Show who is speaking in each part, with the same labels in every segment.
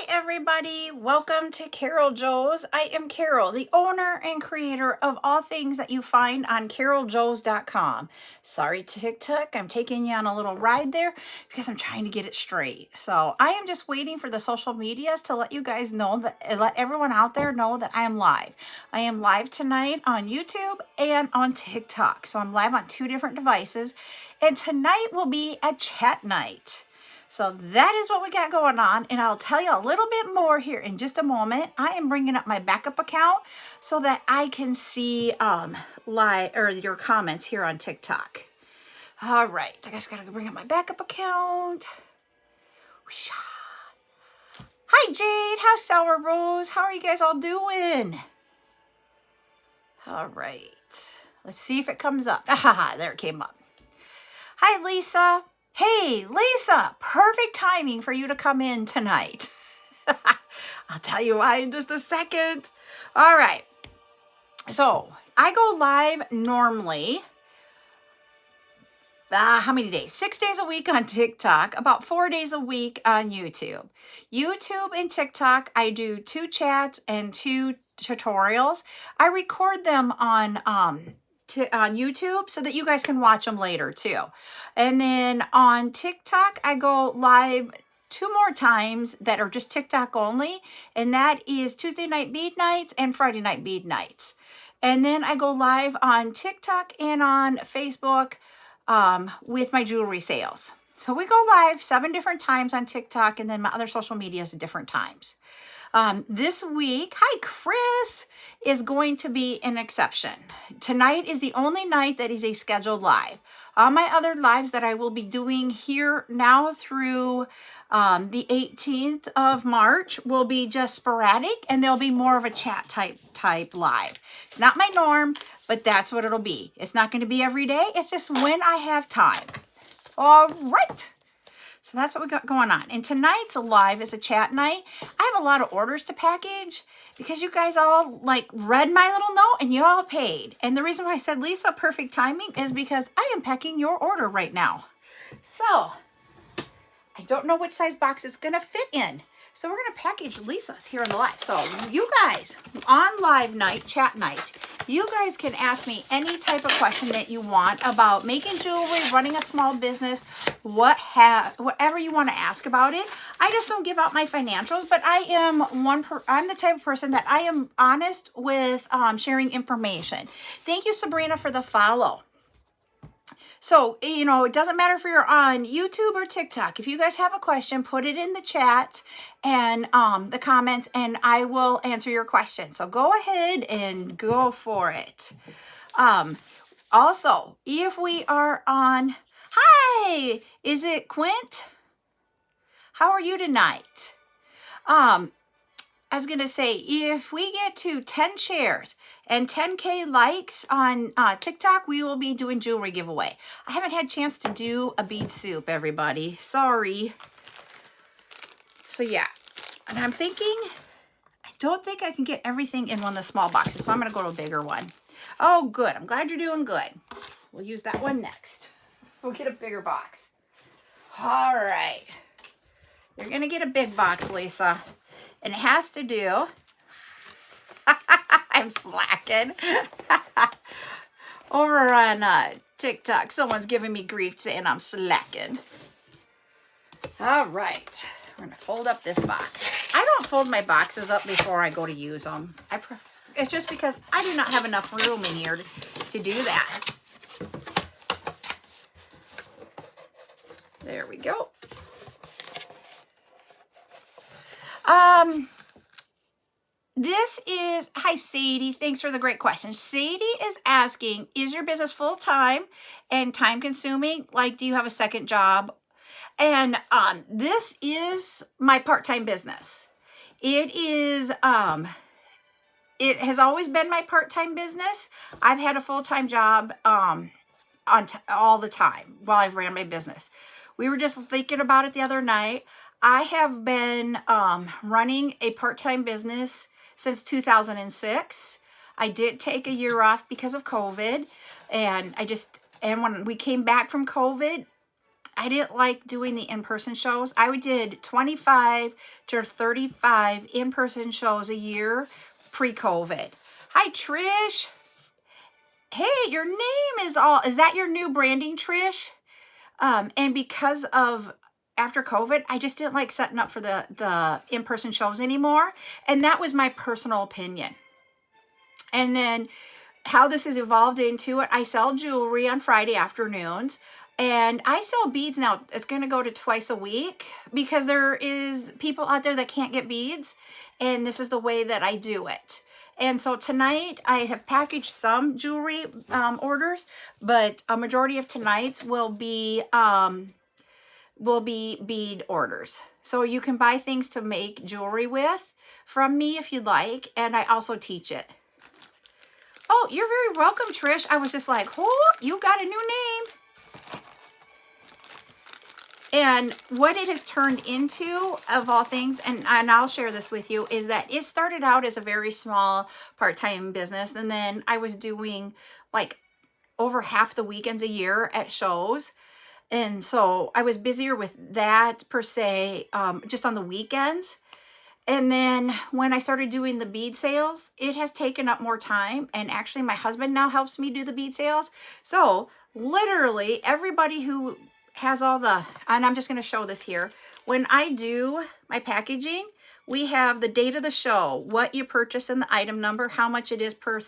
Speaker 1: Everybody, welcome to CarolJo's. I am Carol, the owner and creator of all things that you find on CarolJo's.com. Sorry, TikTok, I'm taking you on a little ride there because I'm trying to get it straight. So I am just waiting for the social medias to let you guys know, that let everyone out there know that I am live. I am live tonight on YouTube and on TikTok. So I'm live on 2 different devices, and tonight will be a chat night. So that is what we got going on, and I'll tell you a little bit more here in just a moment. I am bringing up my backup account so that I can see your comments here on TikTok. All right, I just gotta bring up my backup account. Hi Jade, how's Sour Rose? How are you guys all doing? All right, let's see if it comes up. There it came up. Hi Lisa. Hey, Lisa, perfect timing for you to come in tonight. I'll tell you why in just a second. All right. So I go live normally, how many days? 6 days a week on TikTok, about 4 days a week on YouTube. YouTube and TikTok, I do 2 chats and 2 tutorials. I record them on YouTube so that you guys can watch them later too. And then on TikTok, I go live 2 more times that are just TikTok only, and that is Tuesday night bead nights and Friday night bead nights. And then I go live on TikTok and on Facebook with my jewelry sales. So we go live 7 different times on TikTok, and then my other social medias at different times. This week, hi Chris, is going to be an exception. Tonight is the only night that is a scheduled live. All my other lives that I will be doing here now through the 18th of March will be just sporadic, and they'll be more of a chat type live. It's not my norm, but that's what it'll be. It's not going to be every day. It's just when I have time. All right. So that's what we got going on. And tonight's live is a chat night. I have a lot of orders to package because you guys all read my little note and you all paid. And the reason why I said, Lisa, perfect timing is because I am packing your order right now. So I don't know which size box it's going to fit in. So we're going to package Lisa's here on the live. So you guys, on live night, chat night, you guys can ask me any type of question that you want about making jewelry, running a small business, whatever you want to ask about it. I just don't give out my financials, but I'm the type of person that I am honest with sharing information. Thank you, Sabrina, for the follow. So, it doesn't matter if you're on YouTube or TikTok. If you guys have a question, put it in the chat and the comments, and I will answer your question. So go ahead and go for it. Also, if we are on, hi, is it Quint? How are you tonight? I was going to say, if we get to 10 shares and 10K likes on TikTok, we will be doing jewelry giveaway. I haven't had a chance to do a bead soup, everybody. Sorry. So yeah, and I'm thinking, I don't think I can get everything in one of the small boxes, so I'm going to go to a bigger one. Oh, good. I'm glad you're doing good. We'll use that one next. We'll get a bigger box. All right. You're going to get a big box, Lisa. And it has to do, I'm slacking, over on TikTok. Someone's giving me grief saying I'm slacking. All right, we're going to fold up this box. I don't fold my boxes up before I go to use them. It's just because I do not have enough room in here to do that. There we go. This is, hi Sadie, thanks for the great question. Sadie is asking, is your business full-time and time-consuming? Do you have a second job? And this is my part-time business. It is, it has always been my part-time business. I've had a full-time job all the time while I've ran my business. We were just thinking about it the other night. I have been running a part-time business since 2006. I did take a year off because of COVID, and when we came back from COVID, I didn't like doing the in-person shows. I did 25 to 35 in-person shows a year pre-COVID. Hi, Trish. Hey, your name is that your new branding, Trish? And because of after COVID, I just didn't like setting up for the in-person shows anymore. And that was my personal opinion. And then how this has evolved into it, I sell jewelry on Friday afternoons. And I sell beads now. It's going to go to twice a week because there is people out there that can't get beads. And this is the way that I do it. And so tonight I have packaged some jewelry orders, but a majority of tonight's will be bead orders. So you can buy things to make jewelry with from me if you'd like. And I also teach it. Oh, you're very welcome, Trish. I was just like, oh, you got a new name. And what it has turned into, of all things, and I'll share this with you, is that it started out as a very small part-time business. And then I was doing like over half the weekends a year at shows. And so I was busier with that per se, just on the weekends. And then when I started doing the bead sales, it has taken up more time. And actually my husband now helps me do the bead sales. So literally everybody who has all the, and I'm just going to show this here. When I do my packaging, we have the date of the show, what you purchased and the item number, how much it is per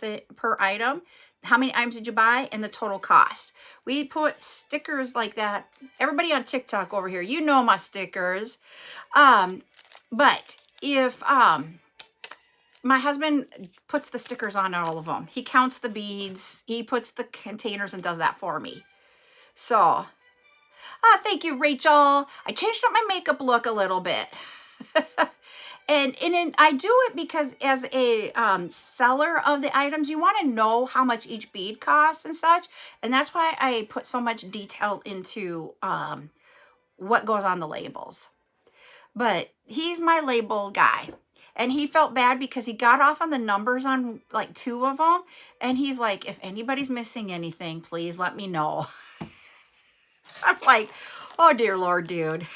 Speaker 1: item, how many items did you buy, and the total cost. We put stickers like that. Everybody on TikTok over here, you know my stickers. But if my husband puts the stickers on all of them, he counts the beads, he puts the containers and does that for me. So thank you, Rachel. I changed up my makeup look a little bit. and I do it because as a seller of the items, you want to know how much each bead costs and such. And that's why I put so much detail into what goes on the labels. But he's my label guy. And he felt bad because he got off on the numbers on like 2 of them. And he's like, if anybody's missing anything, please let me know. I'm like, oh, dear Lord, dude.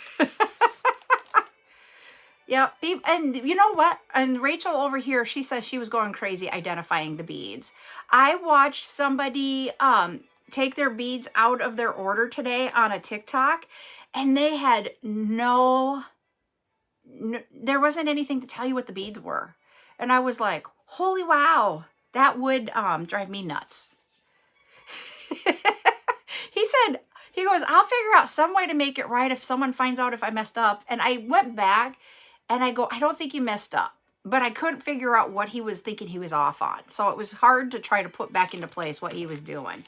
Speaker 1: Yeah. And you know what? And Rachel over here, she says she was going crazy identifying the beads. I watched somebody take their beads out of their order today on a TikTok. And they had there wasn't anything to tell you what the beads were. And I was like, holy wow, that would drive me nuts. He goes, I'll figure out some way to make it right if someone finds out if I messed up. And I went back and I go, I don't think you messed up. But I couldn't figure out what he was thinking he was off on. So it was hard to try to put back into place what he was doing.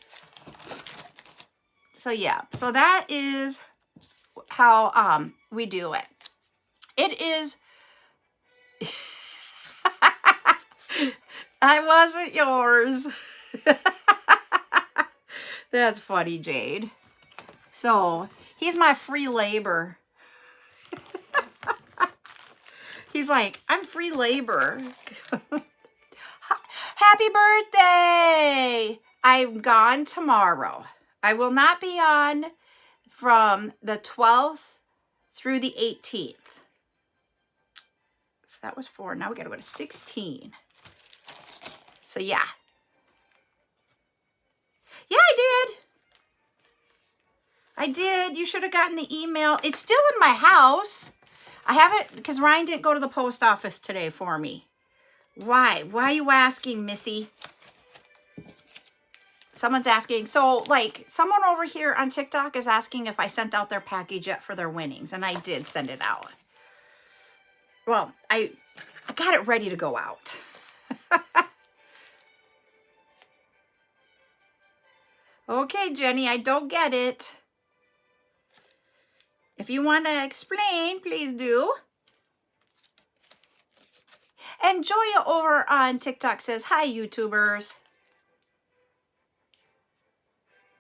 Speaker 1: So yeah, so that is how we do it. It is, I wasn't yours. That's funny, Jade. So he's my free labor. He's like, I'm free labor. Happy birthday. I'm gone tomorrow. I will not be on from the 12th through the 18th. So that was 4. Now we got to go to 16. So yeah. Yeah, I did. You should have gotten the email. It's still in my house. I haven't, because Ryan didn't go to the post office today for me. Why? Why are you asking, Missy? Someone's asking. So, like, someone over here on TikTok is asking if I sent out their package yet for their winnings. And I did send it out. Well, I got it ready to go out. Okay, Jenny, I don't get it. If you want to explain, please do. And Joya over on TikTok says, hi, YouTubers.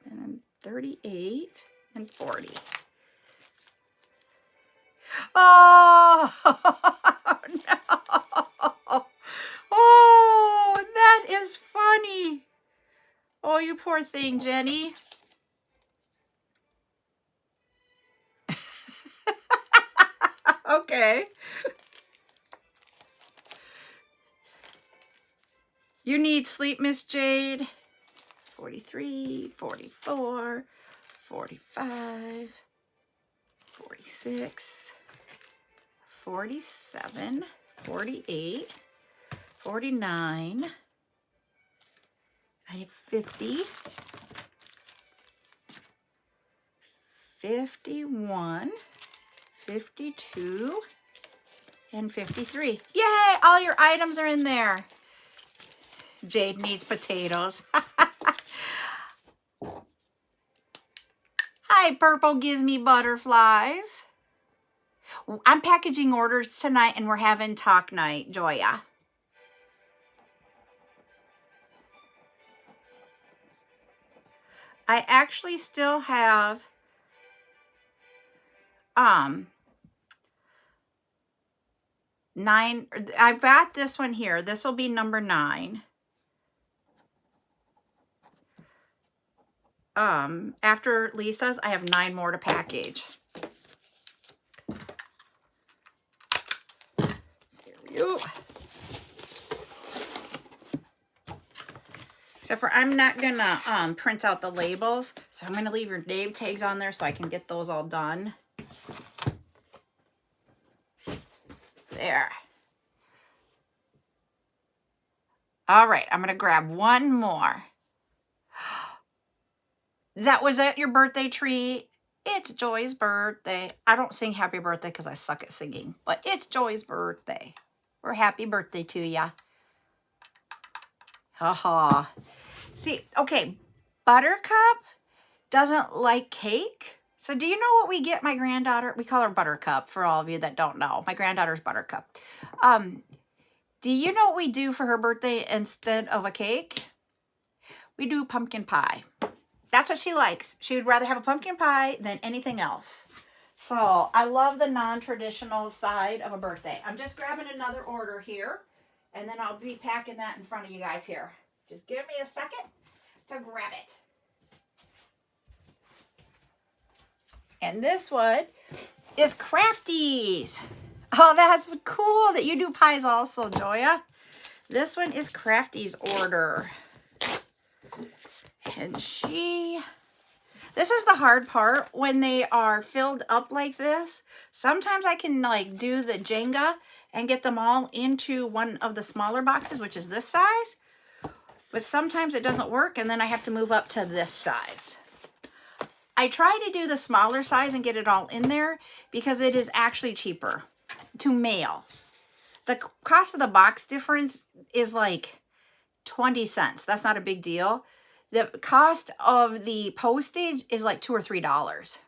Speaker 1: And then 38 and 40. Oh, no. Oh, that is funny. Oh, you poor thing, Jenny. Okay. You need sleep, Miss Jade. 43, 44, 45, 46, 47, 48, 49, I need 50, 51, 52, and 53. Yay! All your items are in there. Jade needs potatoes. Hi, Purple gives me butterflies. I'm packaging orders tonight and we're having talk night, Joya. I actually still have nine. I've got this one here. This will be number 9. After Lisa's, I have 9 more to package. There we go. Except for I'm not gonna print out the labels, so I'm gonna leave your name tags on there so I can get those all done. There. All right, I'm gonna grab one more. Was that your birthday treat? It's Joy's birthday. I don't sing happy birthday because I suck at singing, but it's Joy's birthday. Or happy birthday to ya. Haha. See, okay, Buttercup doesn't like cake. So do you know what we get my granddaughter? We call her Buttercup for all of you that don't know. My granddaughter's Buttercup. Do you know what we do for her birthday instead of a cake? We do pumpkin pie. That's what she likes. She would rather have a pumpkin pie than anything else. So I love the non-traditional side of a birthday. I'm just grabbing another order here, and then I'll be packing that in front of you guys here. Just give me a second to grab it. And this one is Crafties. Oh, that's cool that you do pies also, Joya. This one is Crafties order. And this is the hard part when they are filled up like this. Sometimes I can like do the Jenga and get them all into one of the smaller boxes, which is this size. But sometimes it doesn't work and then I have to move up to this size. I try to do the smaller size and get it all in there because it is actually cheaper to mail. The cost of the box difference is like 20 cents. That's not a big deal. The cost of the postage is like $2 or $3.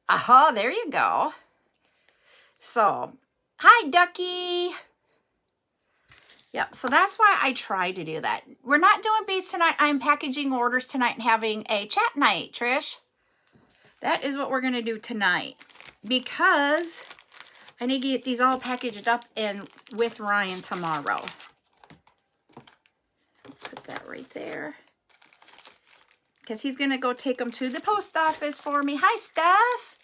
Speaker 1: Aha, there you go. So, hi, Ducky. Yep, so that's why I try to do that. We're not doing beats tonight. I'm packaging orders tonight and having a chat night, Trish. That is what we're going to do tonight because I need to get these all packaged up and with Ryan tomorrow. Put that right there. Because he's going to go take them to the post office for me. Hi, Steph.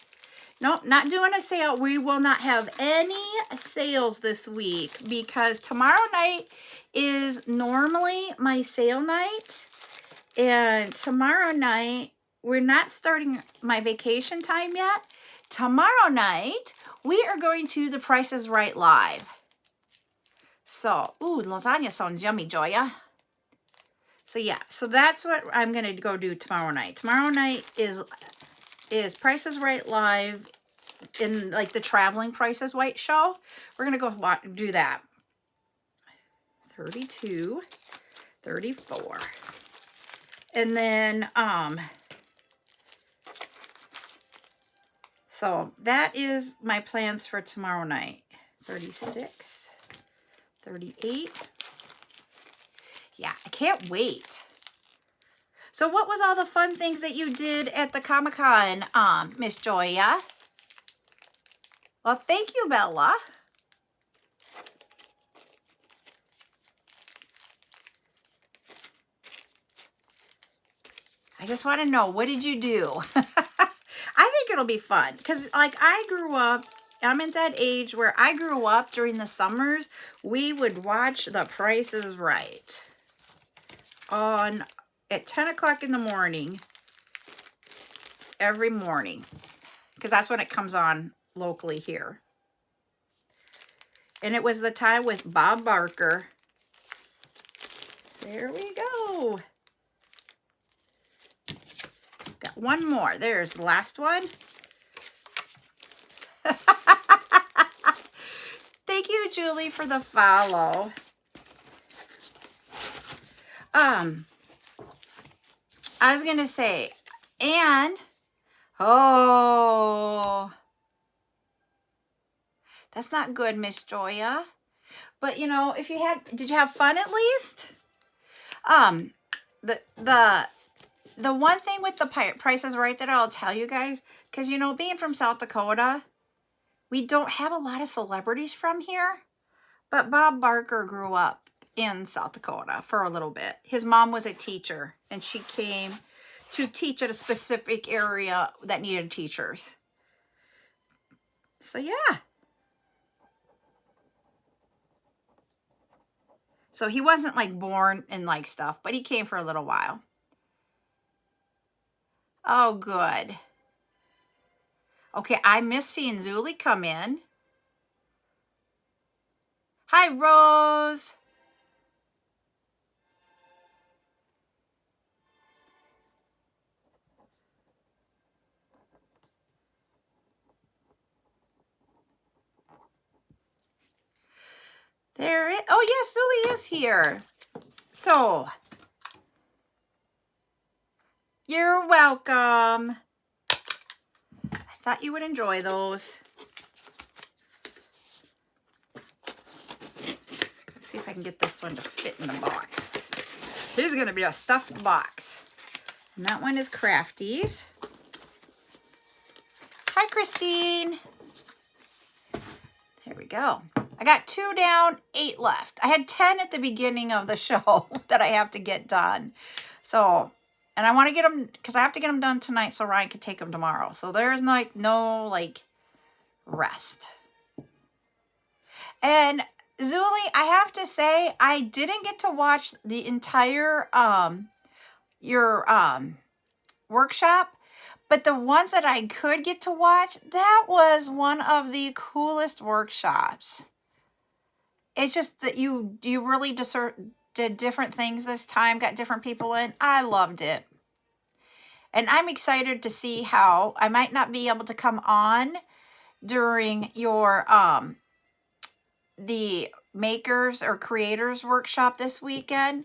Speaker 1: Nope, not doing a sale. We will not have any sales this week because tomorrow night is normally my sale night. And tomorrow night, we're not starting my vacation time yet. Tomorrow night, we are going to The Price is Right live. So, ooh, lasagna sounds yummy, Joya. So yeah, so that's what I'm going to go do tomorrow night. Tomorrow night is Price is Right live in like the traveling Price is Right show. We're going to go do that. 32, 34. And then, so that is my plans for tomorrow night. 36, 38. Yeah, I can't wait. So what was all the fun things that you did at the Comic-Con, Miss Joya? Well, thank you, Bella. I just want to know, what did you do? I think think it'll be fun because, like, I grew up, I'm at that age where I grew up during the summers. We would watch The Price is Right on at 10 o'clock in the morning every morning because that's when it comes on locally here. And it was the time with Bob Barker. There we go. Got one more. There's the last one. Thank you, Julie, for the follow. I was gonna say, and oh, that's not good, Miss Joya. But you know, if you had, did you have fun at least? The one thing with the Price is Right that I'll tell you guys, because you know, being from South Dakota, we don't have a lot of celebrities from here. But Bob Barker grew up in South Dakota for a little bit. His mom was a teacher, and she came to teach at a specific area that needed teachers. So yeah. So he wasn't like born and like stuff, but he came for a little while. Oh, good. Okay, I miss seeing Zuli come in. Hi, Rose. There it, oh yes, Zuli is here. So, you're welcome. I thought you would enjoy those. Let's see if I can get this one to fit in the box. Here's gonna be a stuffed box. And that one is Crafties. Hi, Christine. There we go. I got 2 down, 8 left. I had 10 at the beginning of the show that I have to get done. So, and I want to get them, because I have to get them done tonight so Ryan can take them tomorrow. So there's like no rest. And Zuli, I have to say, I didn't get to watch the entire your workshop, but the ones that I could get to watch, that was one of the coolest workshops. It's just that you really did different things this time, got different people in. I loved it. And I'm excited to see how I might not be able to come on during your the makers or creators workshop this weekend,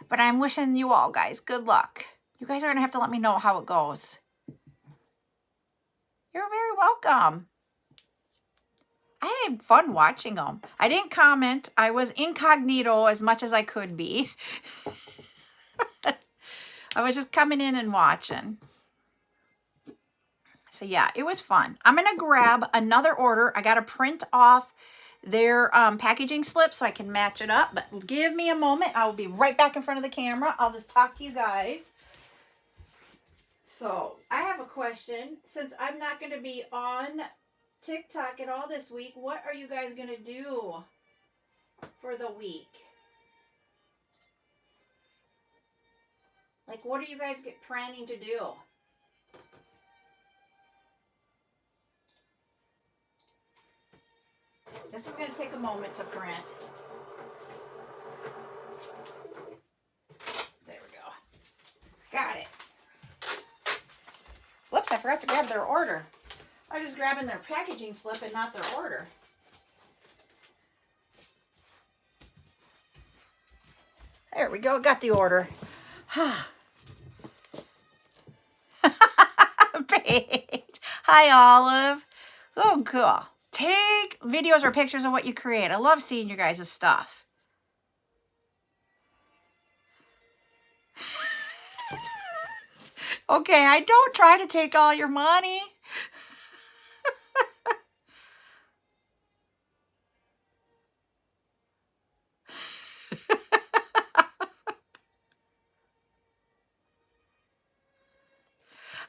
Speaker 1: but I'm wishing you all guys good luck. You guys are gonna have to let me know how it goes. You're very welcome. I had fun watching them. I didn't comment. I was incognito as much as I could be. I was just coming in and watching. So yeah, it was fun. I'm going to grab another order. I got to print off their packaging slip so I can match it up. But give me a moment. I will be right back in front of the camera. I'll just talk to you guys. So I have a question. Since I'm not going to be on TikTok at all this week, what are you guys going to do for the week? Like, what are you guys planning to do? This is going to take a moment to print. There we go. Got it. Whoops, I forgot to grab their order. I was just grabbing their packaging slip and not their order. There we go, got the order. Paige. Hi, Olive. Oh, cool. Take videos or pictures of what you create. I love seeing your guys' stuff. Okay, I don't try to take all your money.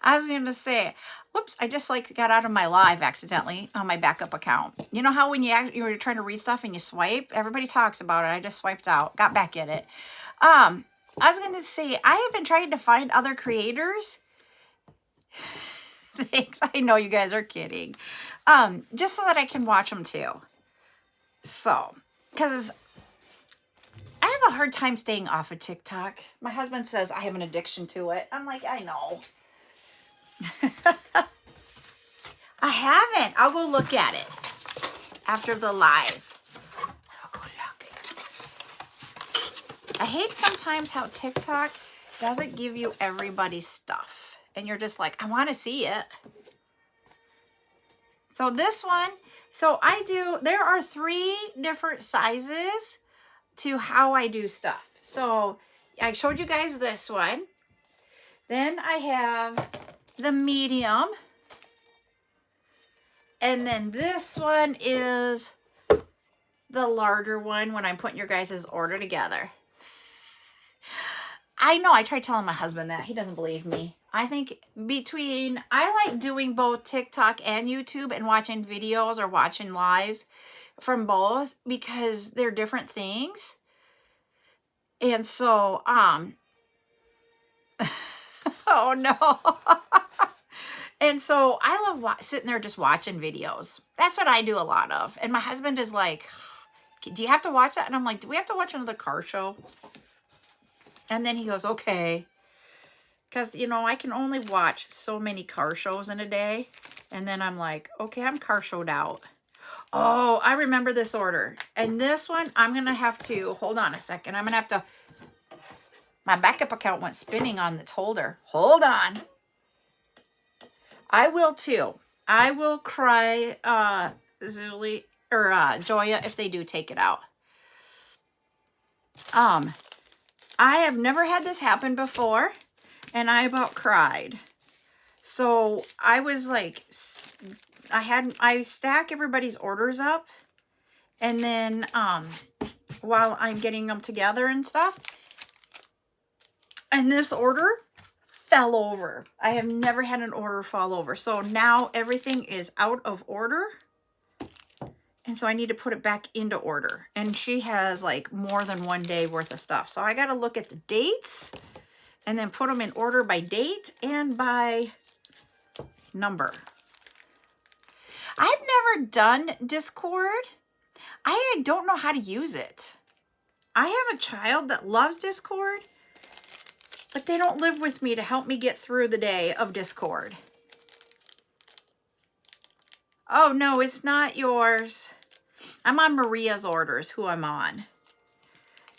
Speaker 1: I was going to say, whoops, I just like got out of my live accidentally on my backup account. You know how when you're trying to read stuff and you swipe, everybody talks about it. I just swiped out, got back in it. I was going to say, I have been trying to find other creators. Thanks. I know you guys are kidding. Just so that I can watch them too. So, because I have a hard time staying off of TikTok. My husband says I have an addiction to it. I'm like, I know. I haven't. I'll go look at it after the live. I'll go look. I hate sometimes how TikTok doesn't give you everybody's stuff. And you're just like, I want to see it. So this one, there are 3 different sizes to how I do stuff. So I showed you guys this one. Then I have the medium. And then this one is the larger one when I'm putting your guys' order together. I know, I tried telling my husband that. He doesn't believe me. I think I like doing both TikTok and YouTube and watching videos or watching lives from both because they're different things. And so, oh no. And so I love sitting there just watching videos. That's what I do a lot of. And my husband is like, do you have to watch that? And I'm like, do we have to watch another car show? And then he goes, okay. Because, you know, I can only watch so many car shows in a day. And then I'm like, okay, I'm car showed out. Oh, I remember this order. And this one, I'm going to have to, hold on a second. I'm going to have to, my backup account went spinning on this holder. Hold on. I will too. I will cry Zuli or Joya if they do take it out. I have never had this happen before, and I about cried. So I was like, I stack everybody's orders up, and then while I'm getting them together and stuff, and this order fell over. I have never had an order fall over. So now everything is out of order. And so I need to put it back into order. And she has like more than 1 day worth of stuff. So I got to look at the dates and then put them in order by date and by number. I've never done Discord. I don't know how to use it. I have a child that loves Discord, but they don't live with me to help me get through the day of Discord. Oh, no, it's not yours. I'm on Maria's orders, who I'm on.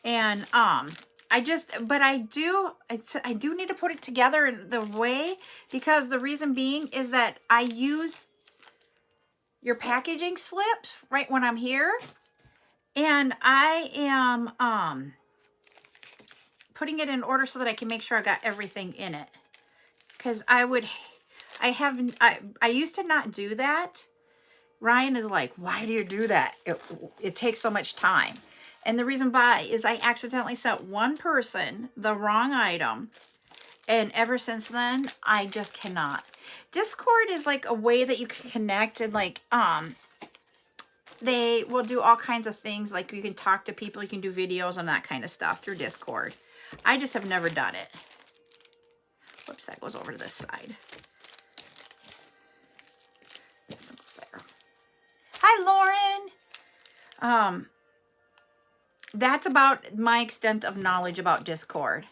Speaker 1: And I do need to put it together in the way, because the reason being is that I use your packaging slip right when I'm here. And I am putting it in order so that I can make sure I got everything in it. Because I used to not do that. Ryan is like, why do you do that? It takes so much time. And the reason why is I accidentally sent one person the wrong item. And ever since then, I just cannot. Discord is like a way that you can connect, and like, they will do all kinds of things. Like you can talk to people, you can do videos and that kind of stuff through Discord. I just have never done it. Whoops, that goes over to this side. This goes there. Hi, Lauren. That's about my extent of knowledge about Discord.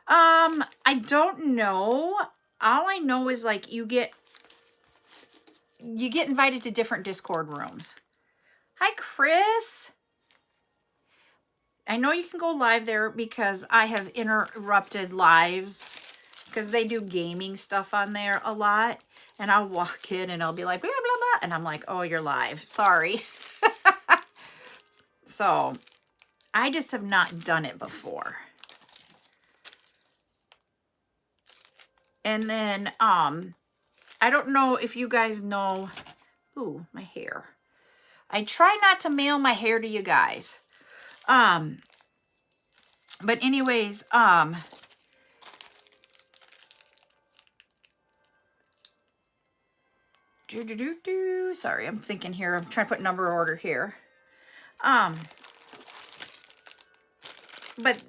Speaker 1: I don't know. All I know is like you get invited to different Discord rooms. Hi, Chris. I know you can go live there because I have interrupted lives because they do gaming stuff on there a lot. And I'll walk in and I'll be like, blah, blah, blah. And I'm like, oh, you're live. Sorry. So I just have not done it before. And then, I don't know if you guys know, ooh, my hair. I try not to mail my hair to you guys. But anyways, Sorry, I'm thinking here. I'm trying to put number order here. But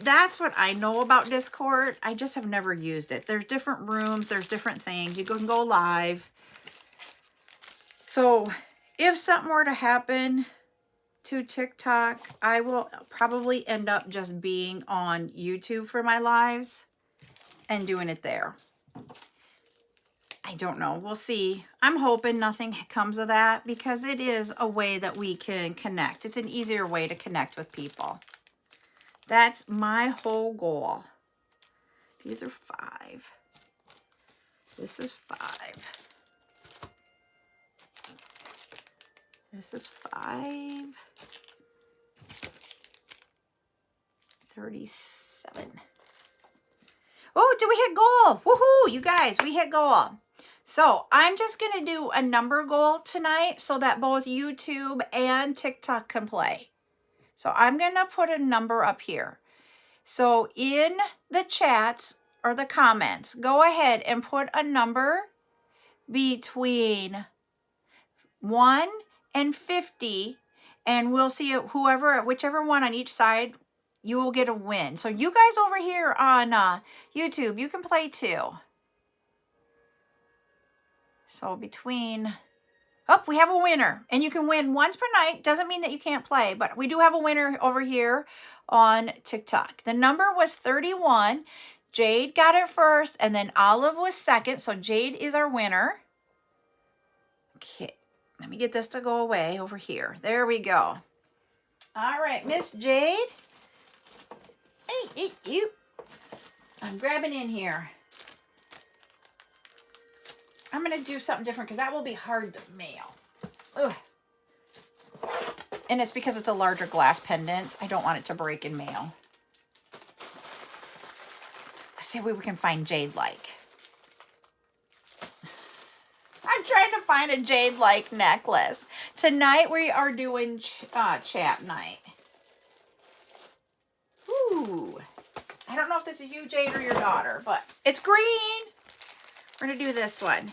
Speaker 1: that's what I know about Discord. I just have never used it. There's different rooms. There's different things. You can go live. So if something were to happen to TikTok, I will probably end up just being on YouTube for my lives and doing it there. I don't know. We'll see. I'm hoping nothing comes of that because it is a way that we can connect. It's an easier way to connect with people. That's my whole goal. These are 5. This is 5. This is 5. 37. Oh, did we hit goal? Woohoo, you guys, we hit goal. So I'm just going to do a number goal tonight so that both YouTube and TikTok can play. So I'm going to put a number up here. So in the chats or the comments, go ahead and put a number between 1 and 50, and we'll see whichever one on each side, you will get a win. So you guys over here on YouTube, you can play too. So between... Oh, we have a winner. And you can win once per night. Doesn't mean that you can't play, but we do have a winner over here on TikTok. The number was 31. Jade got it first, and then Olive was second. So Jade is our winner. Okay, let me get this to go away over here. There we go. All right, Miss Jade. Hey, you. I'm grabbing in here. I'm going to do something different because that will be hard to mail. Ugh. And it's because it's a larger glass pendant. I don't want it to break in mail. Let's see what we can find Jade-like. I'm trying to find a Jade-like necklace. Tonight we are doing chat night. Ooh. I don't know if this is you, Jade, or your daughter, but it's green. We're going to do this one.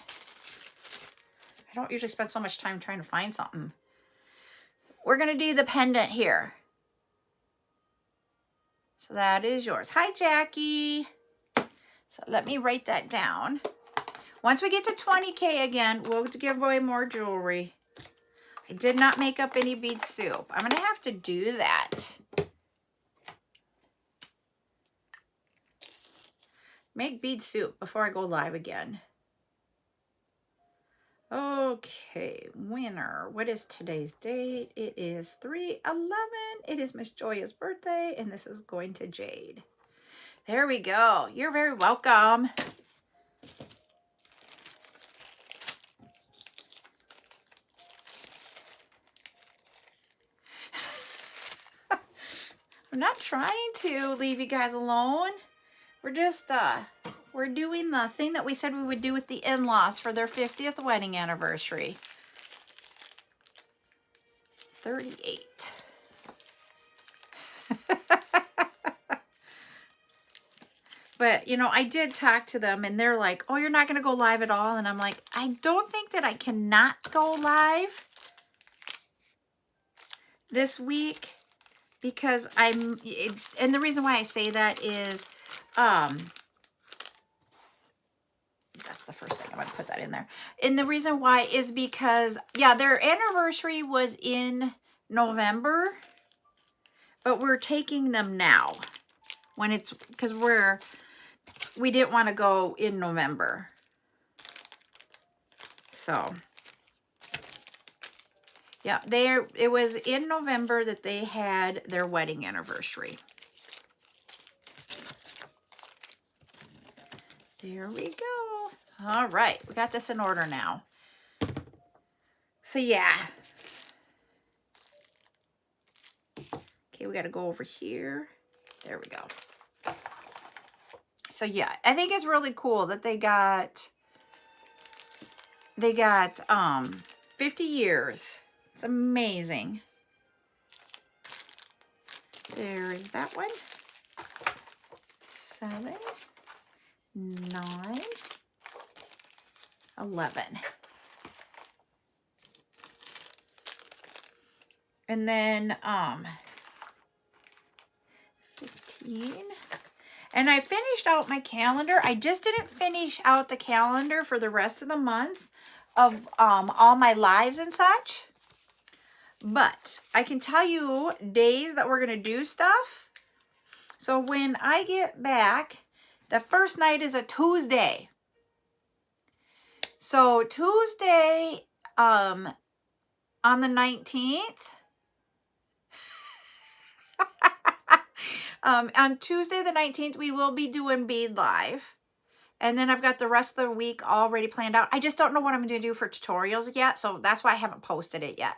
Speaker 1: I don't usually spend so much time trying to find something. We're going to do the pendant here. So that is yours. Hi, Jackie. So let me write that down. Once we get to 20K again, we'll give away more jewelry. I did not make up any bead soup. I'm going to have to do that. Make bead soup before I go live again. Okay, winner. What is today's date? It is 3/11. It is Miss Joya's birthday, and this is going to Jade. There we go. You're very welcome. I'm not trying to leave you guys alone. We're just, we're doing the thing that we said we would do with the in-laws for their 50th wedding anniversary. 38. But, you know, I did talk to them and they're like, oh, you're not going to go live at all? And I'm like, I don't think that I cannot go live this week because and the reason why I say that is, that's the first thing I'm going to put that in there. And the reason why is because, yeah, their anniversary was in November, but we're taking them now when it's, because we didn't want to go in November. So, yeah, it was in November that they had their wedding anniversary. There we go. All right, we got this in order now. So yeah. Okay, we got to go over here. There we go. So yeah, I think it's really cool that they got 50 years. It's amazing. There is that one. 7, 9, 11. And then 15. And I finished out my calendar. I just didn't finish out the calendar for the rest of the month of all my lives and such. But I can tell you days that we're going to do stuff. So when I get back, the first night is a Tuesday. So Tuesday on the 19th, on Tuesday the 19th, we will be doing Bead Live. And then I've got the rest of the week already planned out. I just don't know what I'm going to do for tutorials yet. So that's why I haven't posted it yet.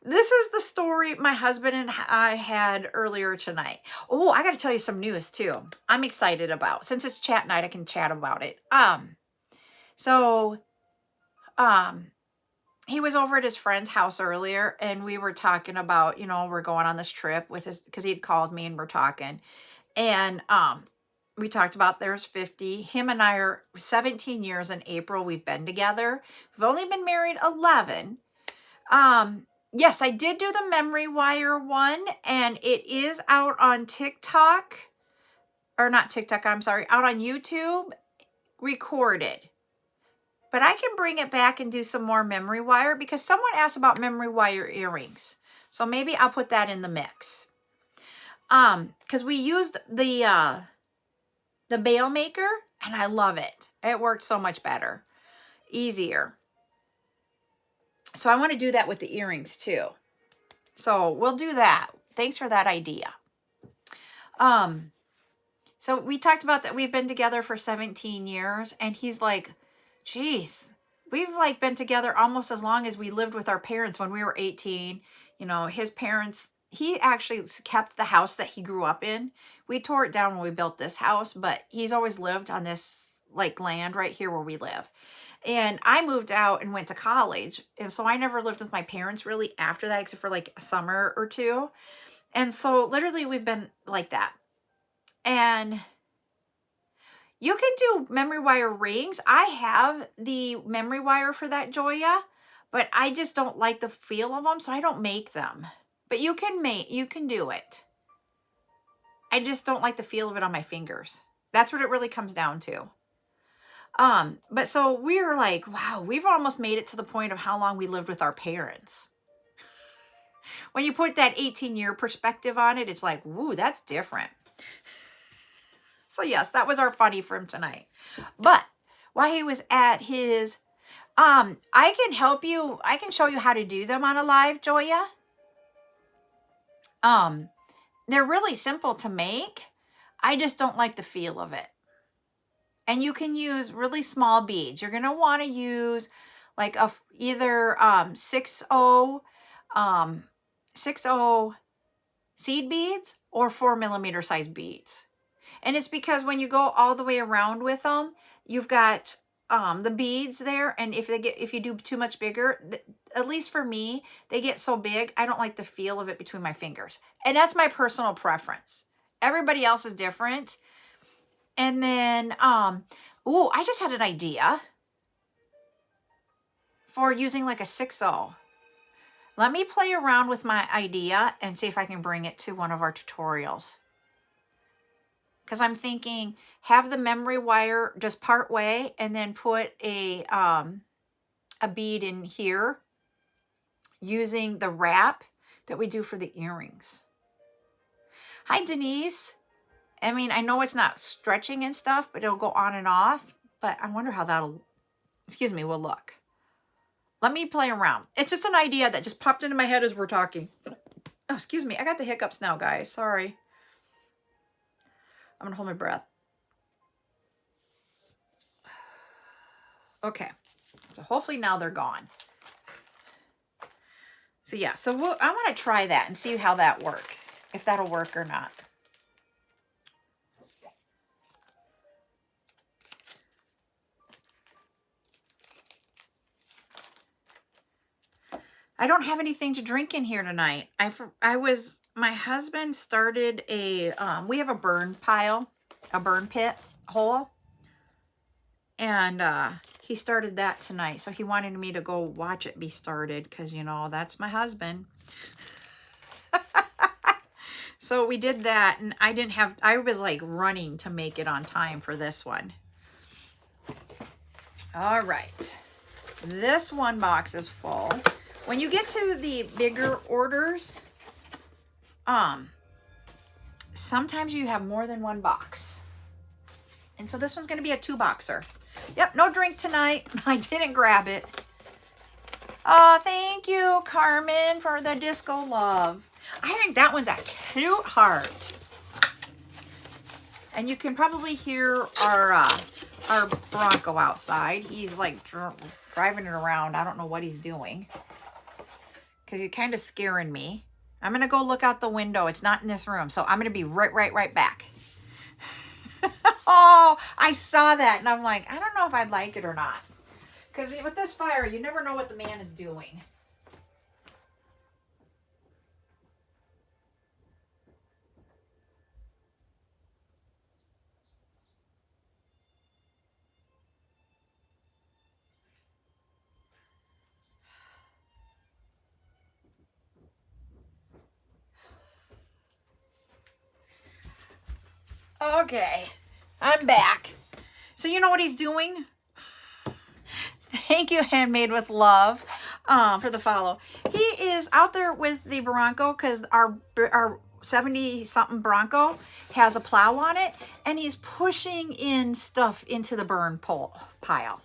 Speaker 1: This is the story my husband and I had earlier tonight. Oh, I got to tell you some news too. I'm excited about. Since it's chat night, I can chat about it. So, he was over at his friend's house earlier, and we were talking about, you know, we're going on this trip with his, because he'd called me and we're talking. And we talked about there's 50. Him and I are 17 years in April. We've been together. We've only been married 11. Yes, I did do the memory wire one, and it is out on TikTok, or not TikTok, I'm sorry, out on YouTube, recorded. But I can bring it back and do some more memory wire because someone asked about memory wire earrings. So maybe I'll put that in the mix. Because we used the bail maker, and I love it. It worked so much better, easier. So I want to do that with the earrings too. So we'll do that. Thanks for that idea. So we talked about that we've been together for 17 years, and he's like, geez, we've like been together almost as long as we lived with our parents when we were 18. You know, his parents, he actually kept the house that he grew up in. We tore it down when we built this house, but he's always lived on this like land right here where we live. And I moved out and went to college. And so I never lived with my parents really after that, except for like a summer or two. And so literally we've been like that. And you can do memory wire rings. I have the memory wire for that, Joya, but I just don't like the feel of them, so I don't make them. But you can do it. I just don't like the feel of it on my fingers. That's what it really comes down to. But so we were like, wow, we've almost made it to the point of how long we lived with our parents. When you put that 18-year perspective on it, it's like, woo, that's different. So yes, that was our funny from tonight. But while he was at his, I can help you. I can show you how to do them on a live, Joya. They're really simple to make. I just don't like the feel of it. And you can use really small beads. You're going to want to use like either 6/0 seed beads or 4mm size beads. And it's because when you go all the way around with them, you've got the beads there. And if you do too much bigger, at least for me, they get so big, I don't like the feel of it between my fingers. And that's my personal preference. Everybody else is different. And then, I just had an idea for using like a 6/0. Let me play around with my idea and see if I can bring it to one of our tutorials. Because I'm thinking, have the memory wire just part way and then put a bead in here using the wrap that we do for the earrings. Hi, Denise. I mean, I know it's not stretching and stuff, but it'll go on and off. But I wonder how that'll, will look. Let me play around. It's just an idea that just popped into my head as we're talking. Oh, excuse me. I got the hiccups now, guys. Sorry. I'm going to hold my breath. Okay. So hopefully now they're gone. So yeah, so I want to try that and see how that works. If that'll work or not. I don't have anything to drink in here tonight. My husband started we have a burn pit hole. And he started that tonight. So he wanted me to go watch it be started because, you know, that's my husband. So we did that, and I was like running to make it on time for this one. All right. This one box is full. When you get to the bigger orders, sometimes you have more than one box. And so this one's going to be a 2-boxer. Yep, no drink tonight. I didn't grab it. Oh, thank you, Carmen, for the disco love. I think that one's a cute heart. And you can probably hear our Bronco outside. He's like driving it around. I don't know what he's doing because he's kind of scaring me. I'm going to go look out the window. It's not in this room. So I'm going to be right back. Oh, I saw that. And I'm like, I don't know if I'd like it or not. Because with this fire, you never know what the man is doing. Okay, I'm back. So you know what he's doing? Thank you, Handmade with Love, for the follow. He is out there with the Bronco because our 70-something Bronco has a plow on it, and he's pushing in stuff into the burn pile.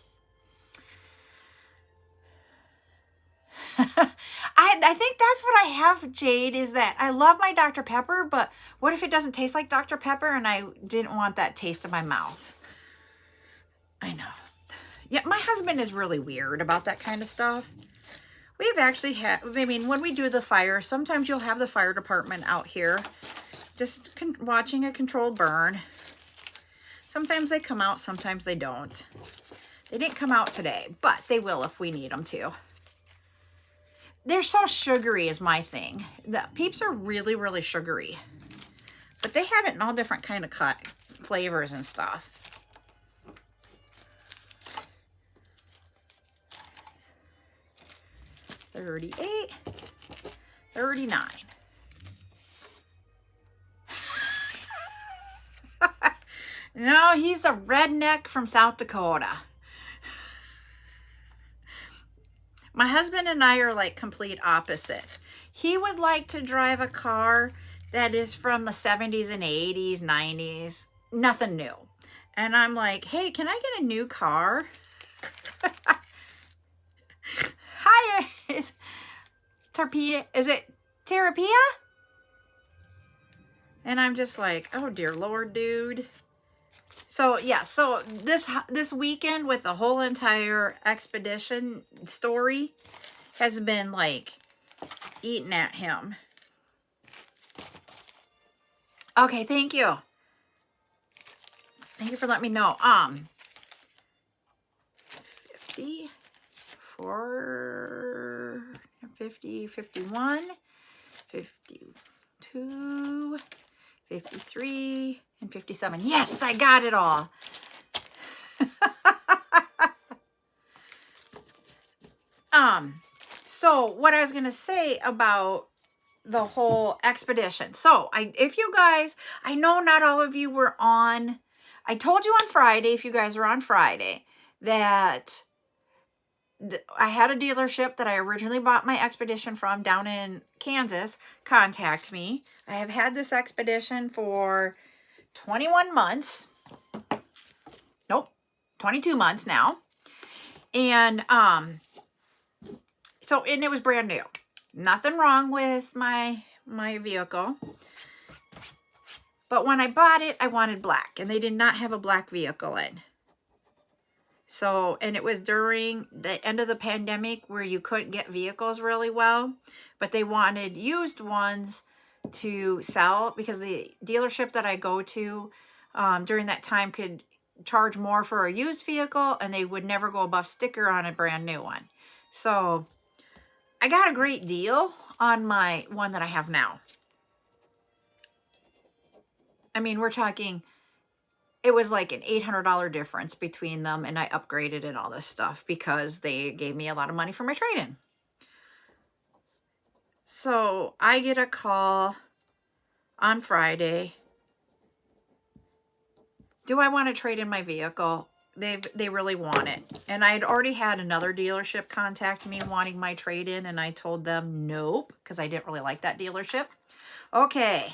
Speaker 1: I think that's what I have, Jade, is that I love my Dr. Pepper, but what if it doesn't taste like Dr. Pepper and I didn't want that taste in my mouth? I know. Yeah, my husband is really weird about that kind of stuff. We've actually had, I mean, when we do the fire, sometimes you'll have the fire department out here just watching a controlled burn. Sometimes they come out, sometimes they don't. They didn't come out today, but they will if we need them to. They're so sugary is my thing. The Peeps are really, really sugary. But they have it in all different kind of flavors and stuff. $38, $39. No, he's a redneck from South Dakota. My husband and I are like complete opposite. He would like to drive a car that is from the 70s and 80s, 90s, nothing new. And I'm like, hey, can I get a new car? Hi, is it Terapia? And I'm just like, oh dear Lord, dude. So yeah, so this weekend with the whole entire expedition story has been like eating at him. Okay, thank you. Thank you for letting me know. 50, 51, 52, 53, and 57. Yes, I got it all. So what I was going to say about the whole expedition. So if you guys, I know not all of you were on, I told you on Friday, if you guys were on Friday, that I had a dealership that I originally bought my expedition from down in Kansas contact me. I have had this expedition for 21 months. Nope, 22 months now. And and it was brand new. Nothing wrong with my vehicle. But when I bought it, I wanted black, and they did not have a black vehicle in. So, and it was during the end of the pandemic where you couldn't get vehicles really well, but they wanted used ones to sell because the dealership that I go to during that time could charge more for a used vehicle, and they would never go above sticker on a brand new one. So I got a great deal on my one that I have now. I mean, we're talking, it was like an $800 difference between them, and I upgraded and all this stuff because they gave me a lot of money for my trade-in. So I get a call on Friday. Do I want to trade in my vehicle? They really want it. And I had already had another dealership contact me wanting my trade-in, and I told them nope, because I didn't really like that dealership. Okay.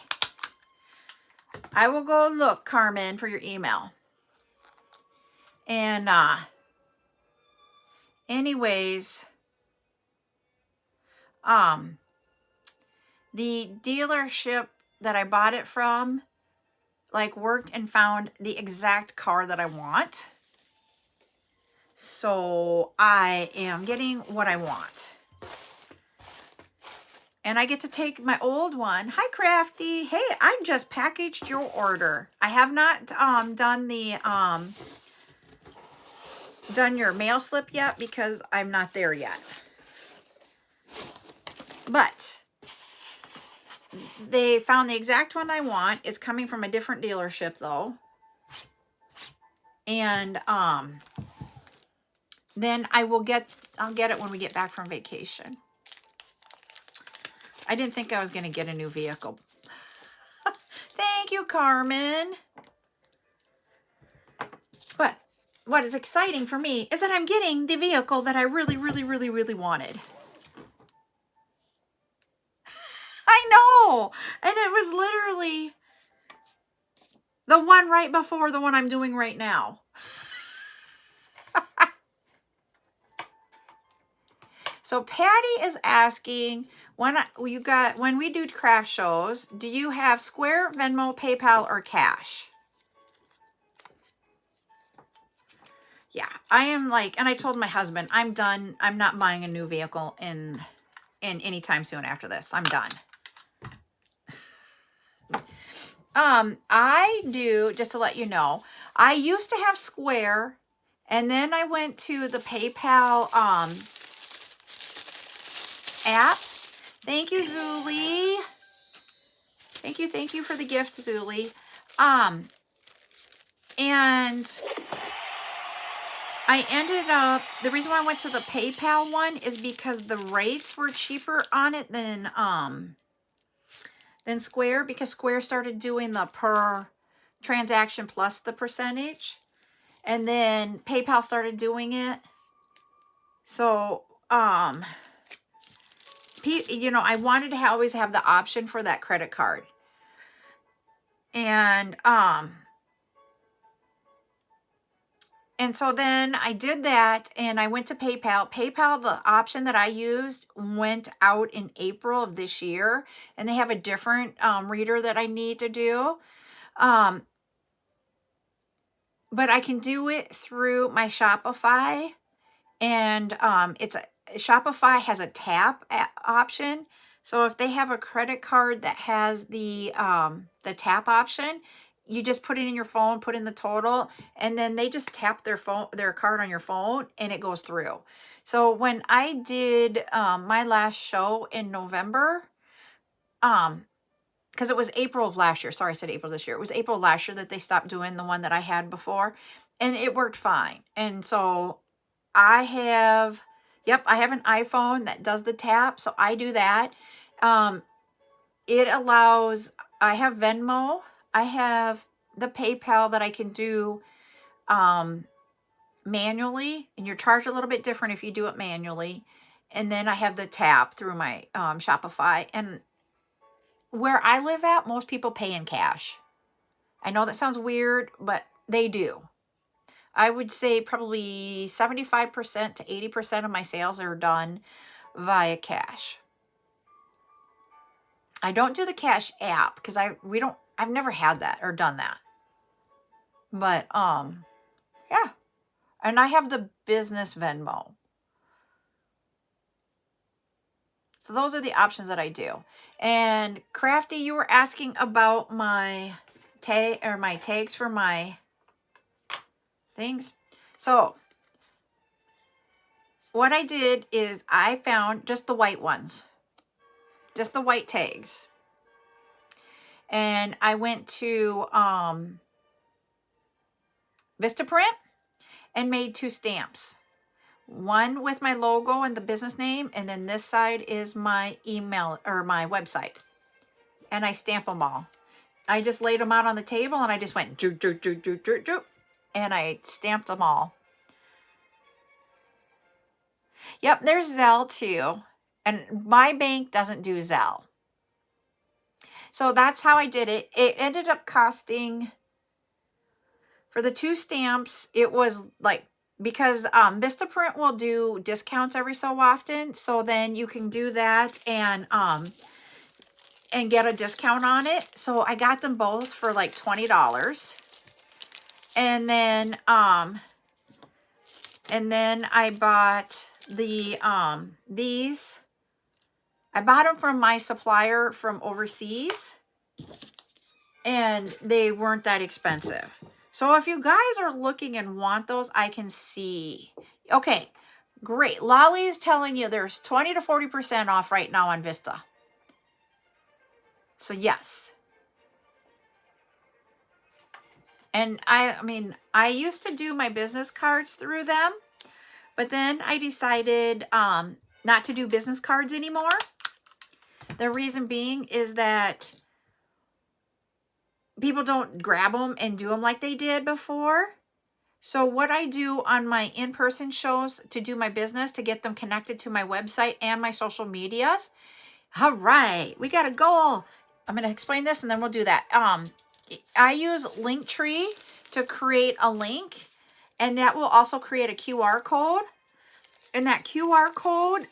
Speaker 1: I will go look, Carmen, for your email. And anyways, the dealership that I bought it from like worked and found the exact car that I want. So I am getting what I want. And I get to take my old one. Hi, Crafty. Hey, I just packaged your order. I have not done your mail slip yet because I'm not there yet. But they found the exact one I want. It's coming from a different dealership though. And then I'll get it when we get back from vacation. I didn't think I was going to get a new vehicle. Thank you, Carmen. But what is exciting for me is that I'm getting the vehicle that I really, really, really, really wanted. I know. And it was literally the one right before the one I'm doing right now. So Patty is asking, when we do craft shows, do you have Square, Venmo, PayPal, or cash? Yeah, I am like, and I told my husband, I'm done. I'm not buying a new vehicle in any time soon after this. I'm done. I do, just to let you know, I used to have Square, and then I went to the PayPal app. Thank you, Zuli. Thank you for the gift, Zuli. And I ended up, the reason why I went to the PayPal one is because the rates were cheaper on it than Square, because Square started doing the per transaction plus the percentage, and then PayPal started doing it. So, you know, I wanted to always have the option for that credit card. And so then I did that, and I went to PayPal. PayPal, the option that I used, went out in April of this year, and they have a different reader that I need to do. But I can do it through my Shopify, and Shopify has a tap option. So if they have a credit card that has the tap option, you just put it in your phone, put in the total, and then they just tap their card on your phone, and it goes through. So when I did my last show in November, because it was April of last year. Sorry, I said April this year. It was April last year that they stopped doing the one that I had before, and it worked fine. And so I have an iPhone that does the tap, so I do that. It allows, I have Venmo, I have the PayPal that I can do manually, and you're charged a little bit different if you do it manually. And then I have the tap through my Shopify. And where I live at, most people pay in cash. I know that sounds weird, but they do. I would say probably 75% to 80% of my sales are done via cash. I don't do the cash app because I've never had that or done that. But yeah. And I have the business Venmo. So those are the options that I do. And Crafty, you were asking about my tags for my things. So what I did is I found just the white ones, just the white tags. And I went to Vistaprint and made 2 stamps. One with my logo and the business name, and then this side is my email or my website. And I stamp them all. I just laid them out on the table and I just went doop, doop, doop, doop, doop, doop, and I stamped them all. Yep, there's Zelle too. And my bank doesn't do Zelle. So that's how I did it. It ended up costing, for the 2 stamps, it was like, because Vistaprint will do discounts every so often. So then you can do that and get a discount on it. So I got them both for like $20. And then I bought the these. I bought them from my supplier from overseas, and they weren't that expensive. So if you guys are looking and want those, I can see. Okay, great. Lolly is telling you there's 20 to 40% off right now on Vista. So yes. And I mean, I used to do my business cards through them, but then I decided not to do business cards anymore. The reason being is that people don't grab them and do them like they did before. So what I do on my in-person shows to do my business, to get them connected to my website and my social medias. All right, we got a goal. I'm going to explain this and then we'll do that. I use Linktree to create a link, and that will also create a QR code. And that QR code,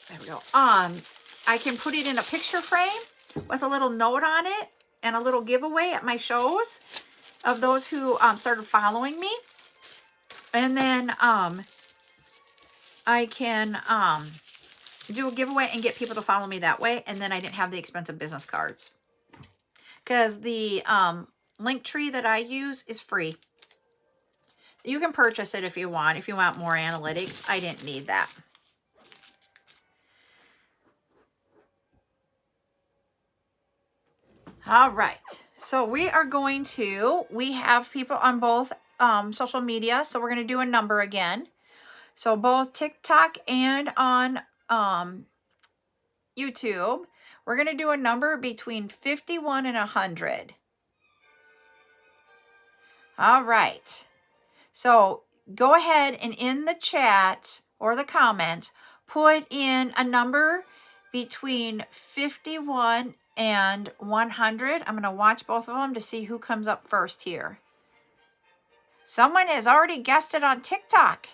Speaker 1: there we go. I can put it in a picture frame with a little note on it and a little giveaway at my shows of those who started following me. And then I can do a giveaway and get people to follow me that way. And then I didn't have the expensive business cards, because the Linktree that I use is free. You can purchase it if you want more analytics. I didn't need that. All right, so we have people on both social media, so we're going to do a number again. So both TikTok and on YouTube, we're going to do a number between 51 and 100. All right, so go ahead and in the chat or the comments, put in a number between 51 and 100. I'm going to watch both of them to see who comes up first here. Someone has already guessed it on TikTok.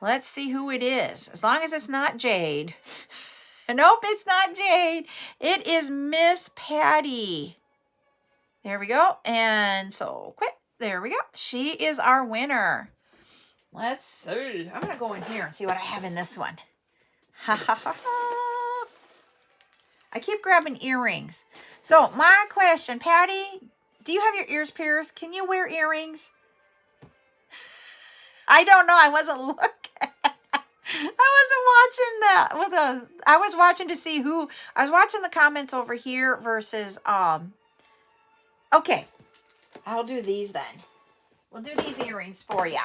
Speaker 1: Let's see who it is. As long as it's not Jade. Nope, it's not Jade. It is Miss Patty. There we go. And so quick. There we go. She is our winner. Let's see. I'm going to go in here and see what I have in this one. Ha ha ha ha. I keep grabbing earrings. So my question, Patty, do you have your ears pierced? Can you wear earrings? I don't know. I wasn't looking. I wasn't watching that I was watching to see who. I was watching the comments over here versus okay. I'll do these then. We'll do these earrings for you.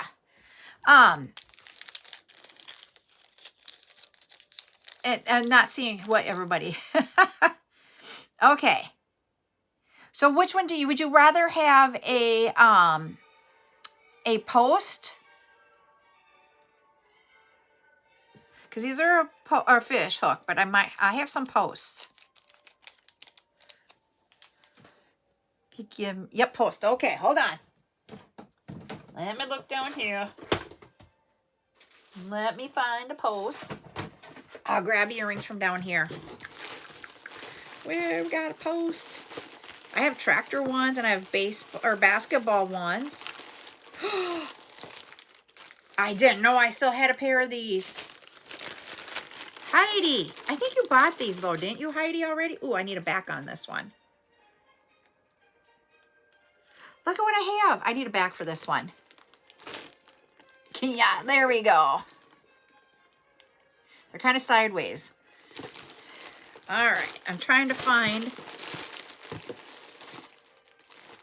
Speaker 1: And not seeing what everybody. Okay. So which one would you rather have a post? Because these are a fish hook, but I have some posts. Yep, post. Okay, hold on. Let me look down here. Let me find a post. I'll grab earrings from down here. We've got a post. I have tractor ones and I have basketball ones. I didn't know I still had a pair of these. Heidi, I think you bought these though, didn't you, Heidi, already? Ooh, I need a back on this one. Look at what I have. I need a back for this one. Yeah, there we go. They're kind of sideways. All right, I'm trying to find.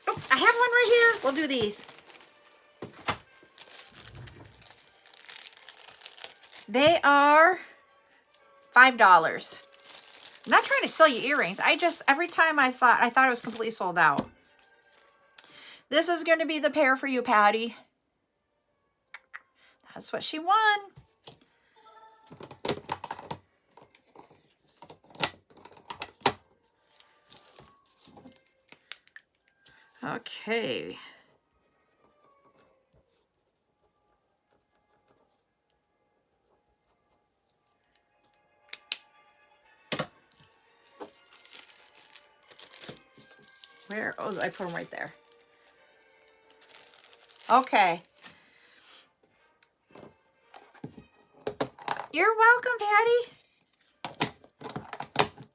Speaker 1: Oh, I have one right here. We'll do these. They are $5. I'm not trying to sell you earrings. Every time I thought it was completely sold out. This is going to be the pair for you, Patty. That's what she won. Okay. Where? Oh, I put them right there. Okay. You're welcome, Patty.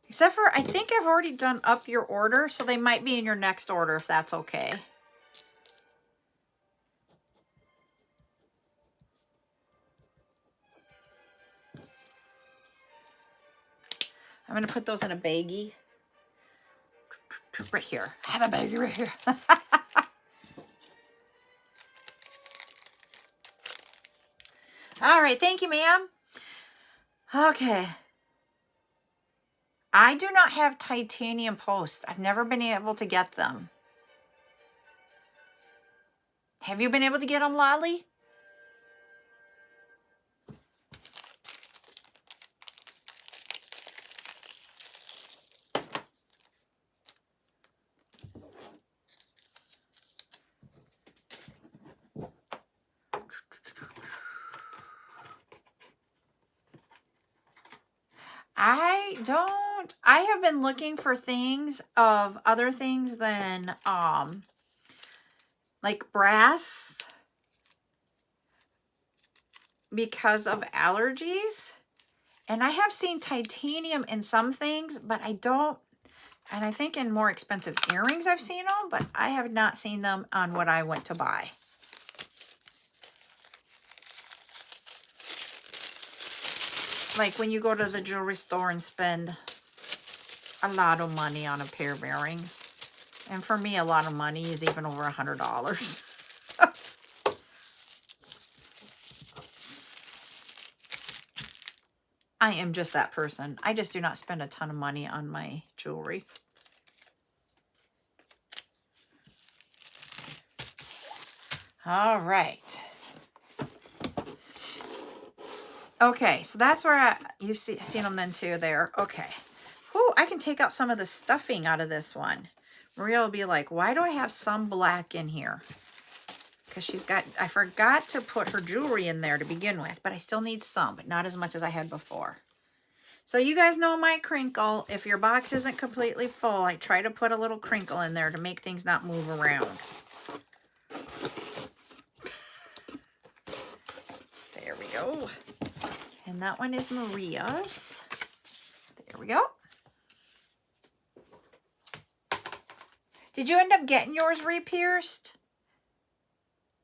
Speaker 1: Except for, I think I've already done up your order, so they might be in your next order if that's okay. I'm going to put those in a baggie. Right here. I have a baggie right here. All right. Thank you, ma'am. Okay. I do not have titanium posts. I've never been able to get them. Have you been able to get them, Lolly? I have been looking for things of other things than like brass because of allergies. And I have seen titanium in some things, but I don't, and I think in more expensive earrings I've seen them, but I have not seen them on what I went to buy. Like when you go to the jewelry store and spend a lot of money on a pair of earrings. And for me, a lot of money is even over $100. I am just that person. I just do not spend a ton of money on my jewelry. All right. Okay, so that's where you've seen them then too there. Okay. Ooh, I can take out some of the stuffing out of this one. Maria will be like, why do I have some black in here? Because I forgot to put her jewelry in there to begin with, but I still need some, but not as much as I had before. So you guys know my crinkle. If your box isn't completely full, I try to put a little crinkle in there to make things not move around. There we go. And that one is Maria's. There we go. Did you end up getting yours re-pierced,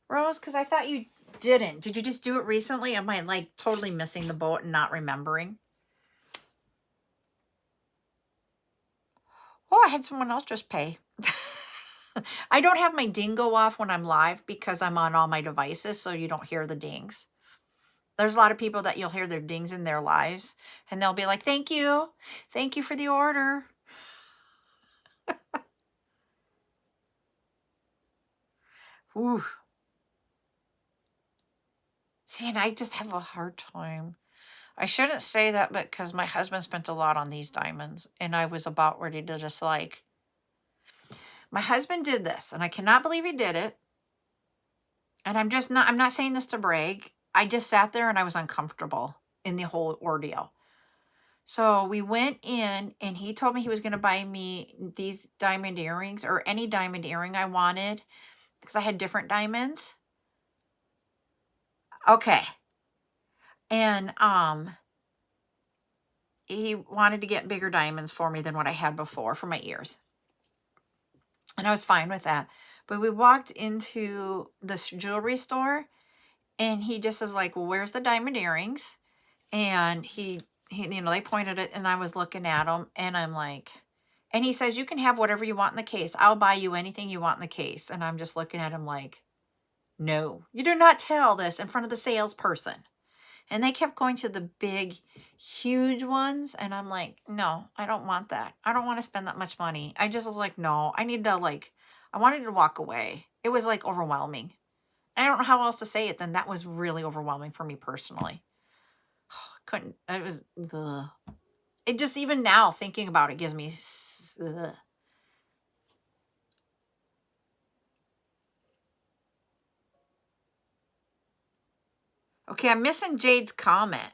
Speaker 1: Rose? Because I thought you didn't. Did you just do it recently? Am I like totally missing the boat and not remembering? Oh, I had someone else just pay. I don't have my ding go off when I'm live because I'm on all my devices, so you don't hear the dings. There's a lot of people that you'll hear their dings in their lives, and they'll be like, thank you. Thank you for the order. Ooh. See, and I just have a hard time. I shouldn't say that because my husband spent a lot on these diamonds, and I was about ready to just like... My husband did this, and I cannot believe he did it. And I'm not saying this to brag. I just sat there and I was uncomfortable in the whole ordeal. So we went in and he told me he was going to buy me these diamond earrings or any diamond earring I wanted because I had different diamonds. Okay. And he wanted to get bigger diamonds for me than what I had before for my ears. And I was fine with that. But we walked into this jewelry store and he just was like, well, where's the diamond earrings? And he they pointed it and I was looking at them and I'm like, and he says, you can have whatever you want in the case. I'll buy you anything you want in the case. And I'm just looking at him like, no, you do not tell this in front of the salesperson. And they kept going to the big, huge ones. And I'm like, no, I don't want that. I don't want to spend that much money. I just was like, no, I need to like, I wanted to walk away. It was like overwhelming. I don't know how else to say it. Then that was really overwhelming for me personally. Couldn't, it was, ugh. It just, even now thinking about it gives me, ugh. Okay, I'm missing Jade's comment.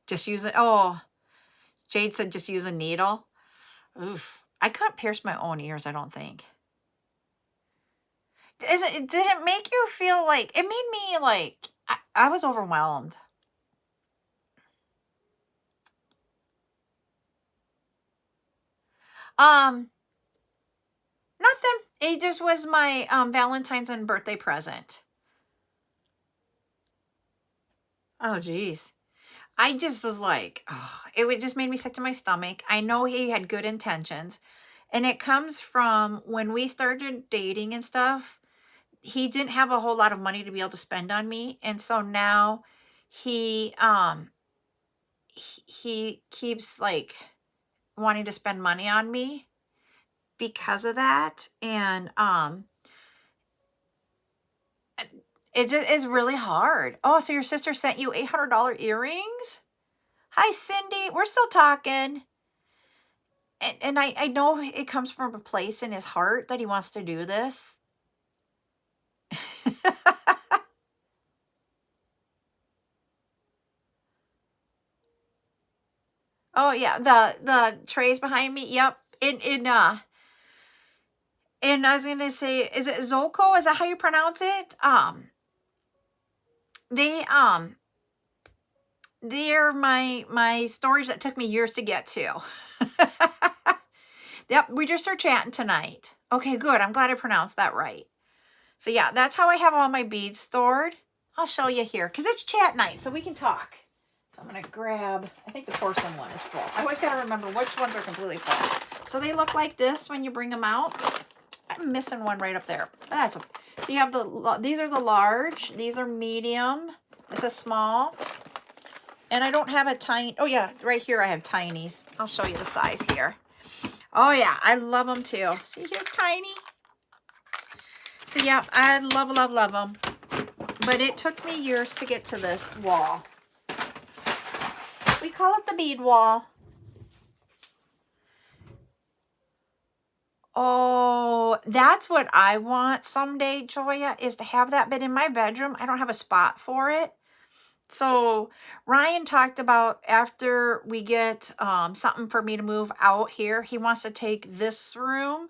Speaker 1: Just use it. Oh, Jade said just use a needle. Oof. I couldn't pierce my own ears, I don't think. Did it make you feel like, it made me like, I was overwhelmed. Um, Nothing. It just was my Valentine's and birthday present. Oh, geez. I just was like, oh, just made me sick to my stomach. I know he had good intentions. And it comes from when we started dating and stuff, he didn't have a whole lot of money to be able to spend on me. And so now he keeps like wanting to spend money on me because of that. And it just is really hard. Oh, so your sister sent you $800 earrings? Hi, Cindy. We're still talking. And I know it comes from a place in his heart that he wants to do this. Oh yeah, the trays behind me. Yep. And I was gonna say, is it Zolko? Is that how you pronounce it? They they're my stories that took me years to get to. Yep, we just are chatting tonight. Okay, good. I'm glad I pronounced that right. So yeah, that's how I have all my beads stored. I'll show you here because it's chat night, so we can talk. So I'm gonna grab, I think the porcelain one is full. I always gotta remember which ones are completely full. So they look like this when you bring them out. I'm missing one right up there. That's okay. So you have these are the large, these are medium, this is small. And I don't have a tiny, oh yeah, right here I have tinies. I'll show you the size here. Oh yeah, I love them too. See here, tiny. So yeah, I love them. But it took me years to get to this wall. We call it the bead wall. Oh, that's what I want someday, Joya, is to have that bit in my bedroom. I don't have a spot for it. So Ryan talked about after we get something for me to move out here, he wants to take this room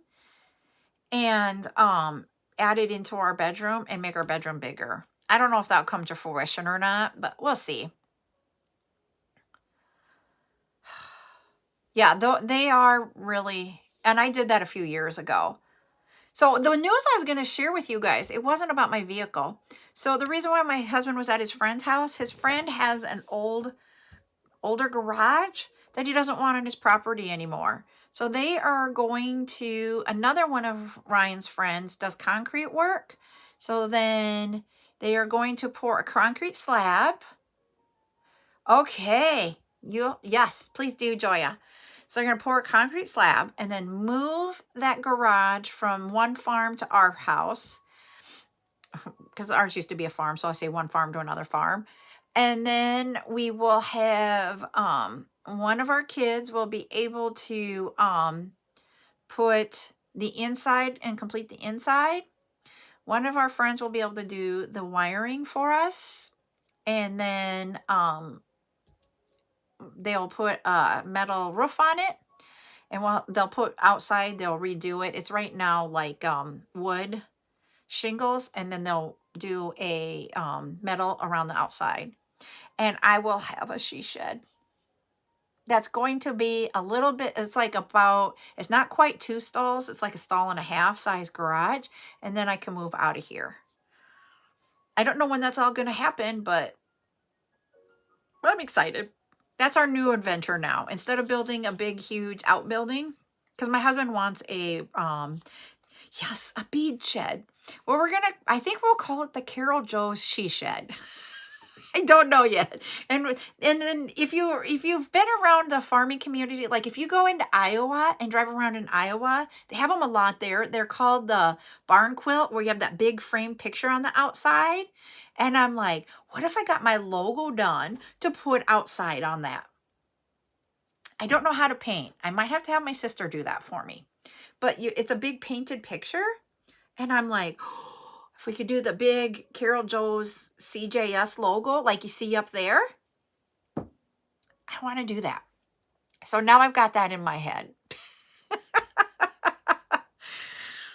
Speaker 1: and add it into our bedroom and make our bedroom bigger. I don't know if that'll come to fruition or not, but we'll see. Yeah, they are really, and I did that a few years ago. So the news I was going to share with you guys, it wasn't about my vehicle. So the reason why my husband was at his friend's house, his friend has an older garage that he doesn't want on his property anymore. So they are going to, another one of Ryan's friends does concrete work. So then they are going to pour a concrete slab. Okay. Yes, please do, Joya. So they're going to pour a concrete slab and then move that garage from one farm to our house. Because ours used to be a farm, so I say one farm to another farm. And then we will have one of our kids will be able to put the inside and complete the inside. One of our friends will be able to do the wiring for us. And then they'll put a metal roof on it. And they'll put outside, they'll redo it. It's right now like wood shingles, and then they'll do a metal around the outside. And I will have a she shed. That's going to be a little bit, it's like about, it's not quite 2 stalls. It's like a stall and a half size garage. And then I can move out of here. I don't know when that's all going to happen, but I'm excited. That's our new adventure now. Instead of building a big, huge outbuilding, because my husband wants a, yes, a bead shed. Well, I think we'll call it the CarolJo's she shed. I don't know yet. And then if you've been around the farming community, like if you go into Iowa and drive around in Iowa, they have them a lot there. They're called the barn quilt, where you have that big frame picture on the outside. And I'm like, what if I got my logo done to put outside on that? I don't know how to paint. I might have to have my sister do that for me. But it's a big painted picture. And I'm like, if we could do the big CarolJo's CJS logo like you see up there, I want to do that. So now I've got that in my head.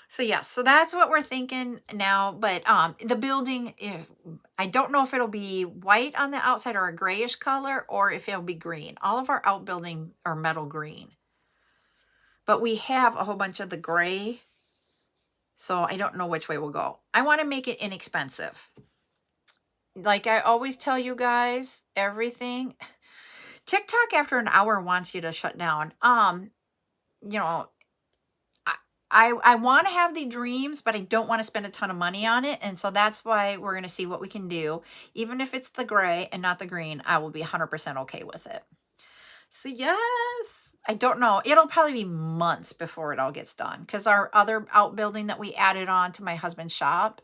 Speaker 1: So yeah, so that's what we're thinking now. But the building, I don't know if it'll be white on the outside or a grayish color, or if it'll be green. All of our outbuilding are metal green. But we have a whole bunch of the gray, so I don't know which way we'll go. I want to make it inexpensive. Like I always tell you guys, everything. TikTok after an hour wants you to shut down. You know, I want to have the dreams, but I don't want to spend a ton of money on it. And so that's why we're going to see what we can do. Even if it's the gray and not the green, I will be 100% okay with it. So yes, I don't know. It'll probably be months before it all gets done, because our other outbuilding that we added on to my husband's shop,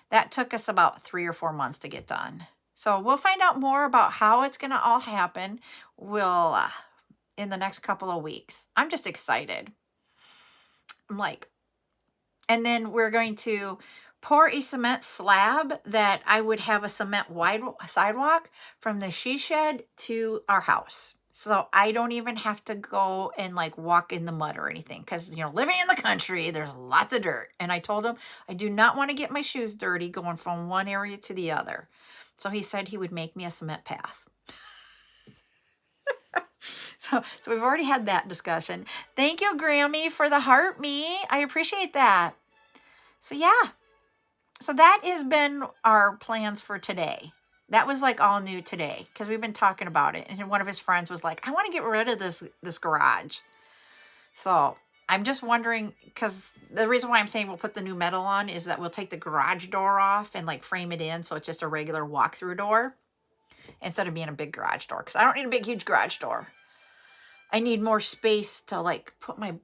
Speaker 1: that took us about 3 or 4 months to get done. So we'll find out more about how it's going to all happen. We'll in the next couple of weeks. I'm just excited. I'm like, and then we're going to pour a cement slab that I would have a cement wide sidewalk from the she shed to our house. So I don't even have to go and like walk in the mud or anything, because, you know, living in the country, there's lots of dirt. And I told him I do not want to get my shoes dirty going from one area to the other. So he said he would make me a cement path. So we've already had that discussion. Thank you, Grammy, for the heart me. I appreciate that. So yeah. So that has been our plans for today. That was like all new today, because we've been talking about it. And one of his friends was like, I want to get rid of this garage. So I'm just wondering, because the reason why I'm saying we'll put the new metal on is that we'll take the garage door off and like frame it in, so it's just a regular walk-through door instead of being a big garage door, because I don't need a big, huge garage door. I need more space to like put my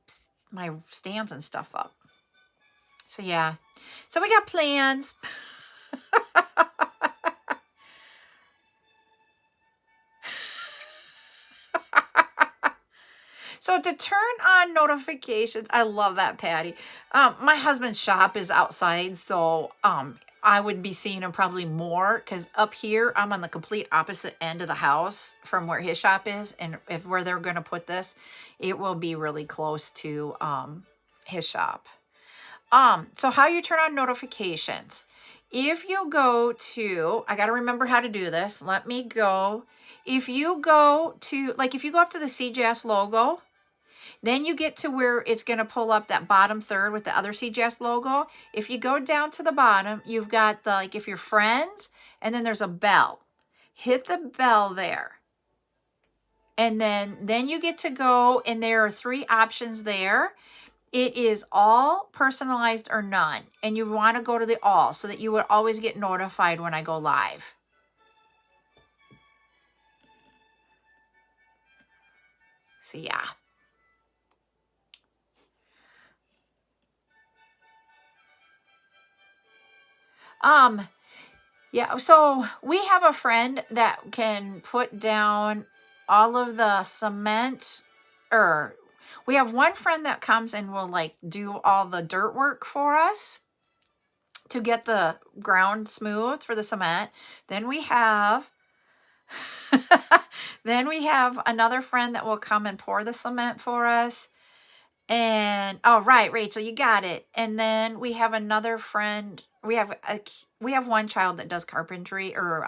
Speaker 1: stands and stuff up. So yeah. So we got plans. So to turn on notifications, I love that, Patty. My husband's shop is outside, so I would be seeing him probably more, because up here I'm on the complete opposite end of the house from where his shop is, and if where they're going to put this, it will be really close to his shop. So how you turn on notifications? If you go to, I got to remember how to do this. Let me go. If you go to, like, if you go up to the CJS logo, then you get to where it's going to pull up that bottom third with the other CJS logo. If you go down to the bottom, you've got the, like, if you're friends, and then there's a bell. Hit the bell there. And then you get to go, and there are 3 options there. It is all, personalized, or none. And you want to go to the all, so that you would always get notified when I go live. So yeah. Yeah, so we have a friend that can put down all of the cement, or we have one friend that comes and will like do all the dirt work for us to get the ground smooth for the cement. Then we have then we have another friend that will come and pour the cement for us. And oh right, Rachel, you got it. And then we have another friend. We have one child that does carpentry, or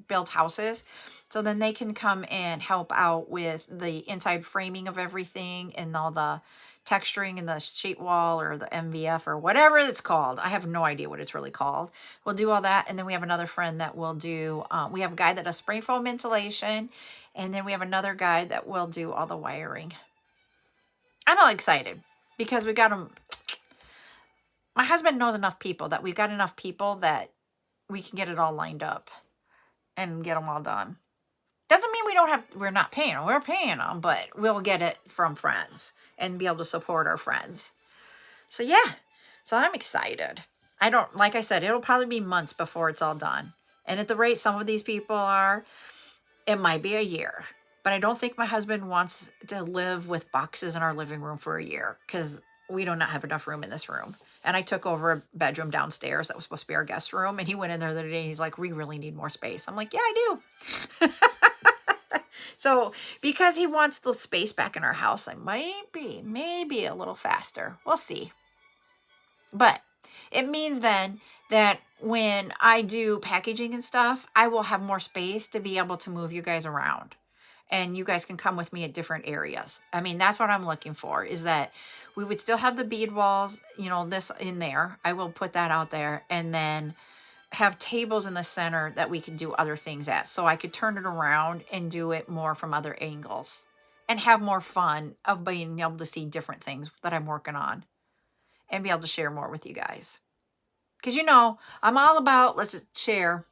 Speaker 1: build houses. So then they can come and help out with the inside framing of everything and all the texturing in the sheet wall or the MVF or whatever it's called. I have no idea what it's really called. We'll do all that. And then we have another friend that will do, we have a guy that does spray foam insulation. And then we have another guy that will do all the wiring. I'm all excited because we got them. My husband knows enough people that we've got enough people that we can get it all lined up. and get them all done. Doesn't mean we're not paying them. We're paying them, but we'll get it from friends and be able to support our friends. So yeah, so I'm excited. Like I said, it'll probably be months before it's all done. And at the rate some of these people are, it might be a year. But I don't think my husband wants to live with boxes in our living room for a year because we do not have enough room in this room. And I took over a bedroom downstairs that was supposed to be our guest room. And he went in there the other day and he's like, we really need more space. I'm like, yeah, I do. So because he wants the space back in our house, I might be maybe a little faster. We'll see. But it means then that when I do packaging and stuff, I will have more space to be able to move you guys around. And you guys can come with me at different areas. I mean, that's what I'm looking for, is that we would still have the bead walls, this in there. I will put that out there. And then have tables in the center that we could do other things at. So I could turn it around and do it more from other angles and have more fun of being able to see different things that I'm working on and be able to share more with you guys. Because I'm all about let's share.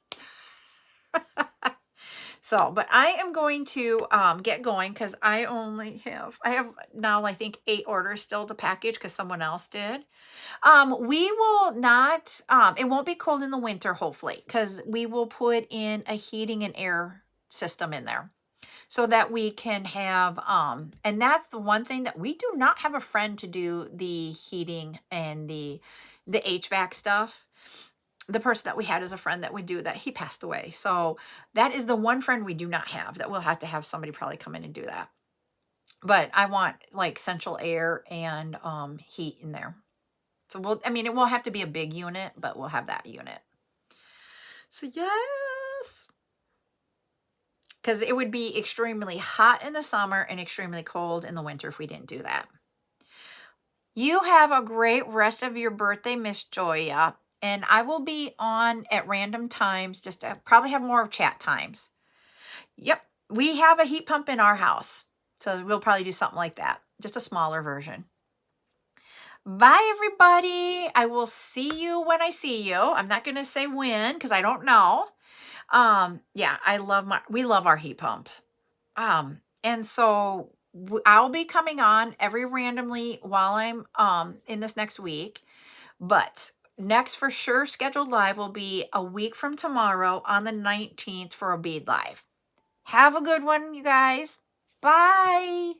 Speaker 1: So, but I am going to get going because I have now I think 8 orders still to package because someone else did. We will not, it won't be cold in the winter, hopefully, because we will put in a heating and air system in there so that we can have, and that's the one thing that we do not have a friend to do the heating and the HVAC stuff. The person that we had as a friend that would do that, he passed away. So that is the one friend we do not have, that we'll have to have somebody probably come in and do that. But I want like central air and heat in there. So it won't have to be a big unit, but we'll have that unit. So yes. Because it would be extremely hot in the summer and extremely cold in the winter if we didn't do that. You have a great rest of your birthday, Miss Joya. And I will be on at random times, just to probably have more of chat times. Yep. We have a heat pump in our house. So we'll probably do something like that. Just a smaller version. Bye, everybody. I will see you when I see you. I'm not going to say when because I don't know. Yeah, we love our heat pump. And so I'll be coming on every randomly while I'm in this next week. But next for sure scheduled live will be a week from tomorrow on the 19th for a bead live. Have a good one, you guys. Bye.